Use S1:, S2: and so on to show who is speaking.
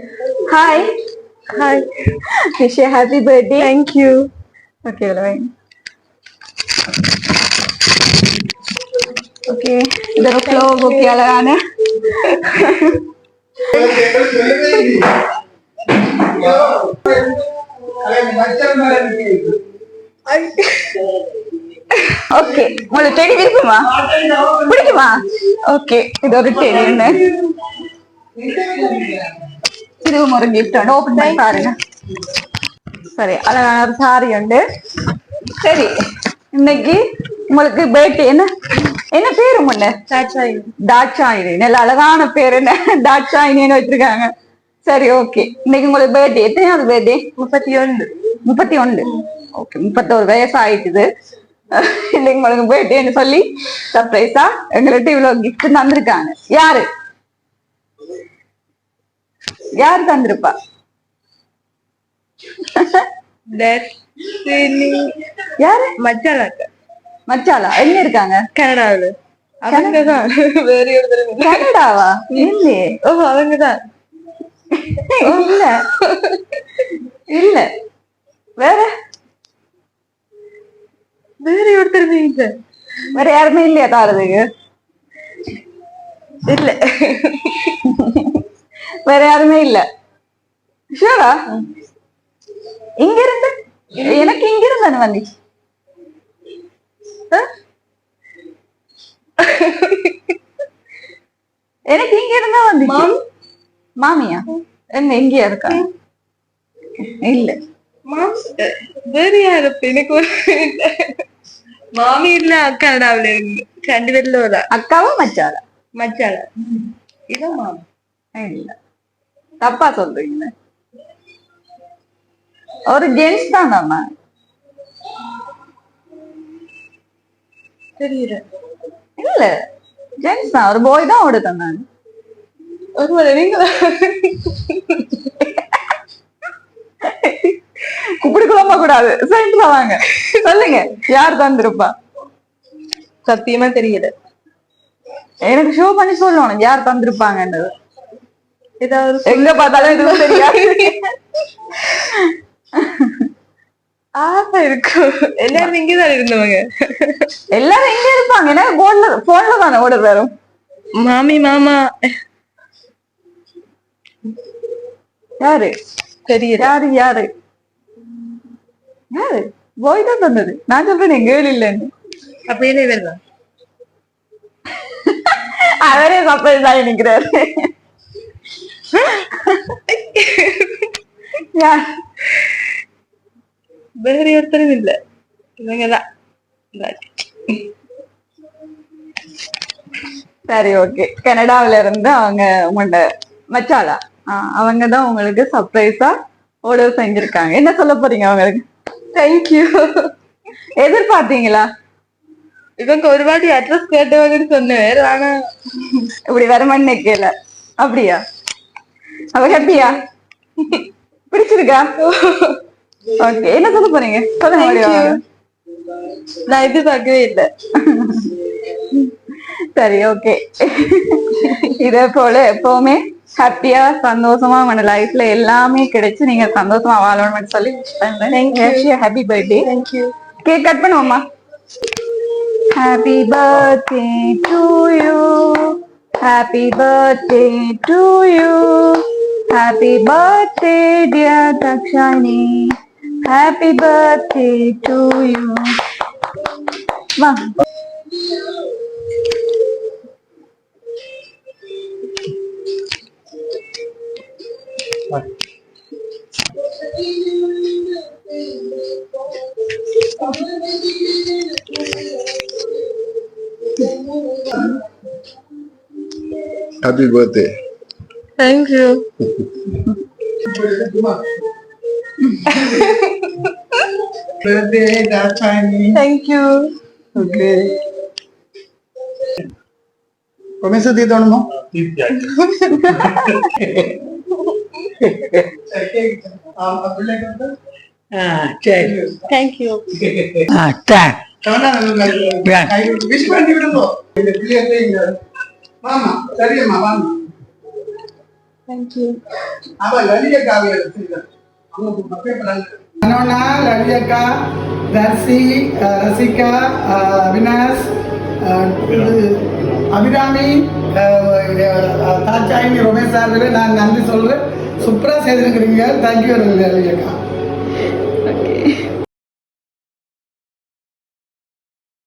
S1: Hi. Hi. Wish you a happy birthday.
S2: Thank you.
S1: Okay, fine. Okay. ഇതൊരു flow ബുക്കിയാളാണ്. Okay, உங்களுக்கு teddy விருப்பமா? பிடிக்குமா? Okay, இது ஒரு டெடி என்ன? இதுவும் ஒரு gift ആണ്. ഓപ്പൺ பண்ணி பாருங்க. சரி, அழகான ஒரு சாரி உண்டு. சரி, இன்னைக்கு உங்களுக்கு பர்த்டே என்ன என்ன பேரு முன்ன? தாட்சாயினி. நல்ல அழகான பேர், என்ன தாட்சாயினின்னு வச்சிருக்காங்க. சரி, ஓகே. இன்னைக்கு உங்களுக்கு பர்த்டே. எத்தனையாவது பர்த்டே?
S2: 31.
S1: 31. ஓகே, 31 வயசு ஆயிட்டுது. இன்னைக்கு உங்களுக்கு பர்த்டேன்னு சொல்லி சர்ப்ரைஸா எங்கள்கிட்ட இவ்வளவு கிஃப்ட் தந்திருக்காங்க. யாரு யாரு தந்திருப்பா? யாரு? மச்சாலா எங்க இருக்காங்க?
S2: கனடாவில். அவங்கதான். வேற ஒருத்தர்.
S1: கனடாவா? இல்லையே.
S2: ஓ, அவங்கதான்.
S1: இல்ல இல்ல, வேற
S2: வேற ஒருத்தர் இல்ல.
S1: வேற யாருமே இல்லையா தாரதுக்கு?
S2: இல்ல,
S1: வேற யாருமே இல்ல. ஷூரா? இங்க இருந்து எனக்கு இங்க இருந்து வந்துச்சு. எனக்கு இங்க இருந்தா வந்துச்சு. மாமியா என்ன இங்கயா இருக்கா? இல்ல,
S2: வேற யாரு? எனக்கு மாமி இல்ல, கனடாவில இருந்து 2 பேர்ல ஒரு
S1: அக்காவா மச்சாலா?
S2: மச்சாலா. இதான் மாமி.
S1: இல்ல, தப்பா சொல்றீங்க. ஒரு ஜென்ஸ் தான் நம்ம.
S2: தெரியல.
S1: இல்ல, ஜென்ஸ் தான். ஒரு பாய் தான் ஓடு தந்தாங்க.
S2: ஒருவேளை நீங்க
S1: கும்பிடுக்கலாமா கூடாது. சென்ட்ரா வாங்க, சொல்லுங்க யார் தந்திருப்பா?
S2: சத்தியமா தெரியல.
S1: எனக்கு ஷோ பண்ணி சொல்லணும் யார் தந்திருப்பாங்கன்றது.
S2: ஏதாவது
S1: எங்க பார்த்தாலும் எதுவும் தெரியாது.
S2: இருக்கும். எல்லாரும் இங்கதான் இருந்தவங்க.
S1: எல்லாரும் இங்க இருப்பாங்க. ஏன்னா போன்ல தானே ஓடர் வரும்.
S2: மாமி மாமா
S1: யாரு
S2: தெரியல.
S1: யாரு யாரு யாரு? போய் தான் தந்தது. நான் சொல்றேன் கேர்ள் இல்லைன்னு.
S2: அப்படியே வருதான்.
S1: அவரே சர்ப்ரைஸ் ஆகி நிக்கிறாரு.
S2: வேற ஒருத்தரும் இல்ல, இவங்கதான்.
S1: சரி, ஓகே. கனடாவில இருந்து அவங்க உங்களோட மச்சாலா அவங்கதான் உங்களுக்கு சர்ப்ரைஸா ஆர்டர் செஞ்சிருக்காங்க. என்ன சொல்ல போறீங்க அவங்களுக்கு?
S2: தேங்க்யூ.
S1: எதிர்பார்த்தீங்களா?
S2: இவங்க ஒரு வாட்டி அட்ரஸ் கேட்டவங்கன்னு சொன்னேன். ஆனா
S1: இப்படி வரமான்னு கேட்கல. அப்படியா? அவ ஹாப்பியா? பிடிச்சிருக்கா? ஓகே, என்ன சொல்ல போறீங்க?
S2: நான் எதிர்பார்க்கவே இல்லை.
S1: சரி, ஓகே. இதே போல எப்பவுமே ஹாப்பியா சந்தோஷமா உங்க லைஃப்ல எல்லாமே கிடைச்சு நீங்க சந்தோஷமா வாழணும்னு சொல்லி happy birthday.
S2: Thank you.
S1: Cake cut பண்ணுவோமா? Happy birthday to you, happy birthday to you, happy birthday dear Dakshayini, happy birthday to you. வா.
S3: Happy birthday.
S2: Thank you.
S3: Birthday, Dakshaini.
S2: Thank you.
S3: Okay. Permission दे दो ना?
S2: Thank you.
S3: Wish பண்ணி விடுங்க. இந்த பிள்ளையை மாமா சரிம்மா வாங்க.
S2: தேங்க்யூ.
S3: அவ லலிய காவிய அனோனா, லலியக்கா, தர்சி, ரசிகா, அவினாஷ், அபிராமி, தாச்சாயினி, ரமேஷ் சார் நான் நன்றி சொல்றேன். சூப்பரா செய்திருக்கிறீங்க. தேங்க்யூ லலியக்கா.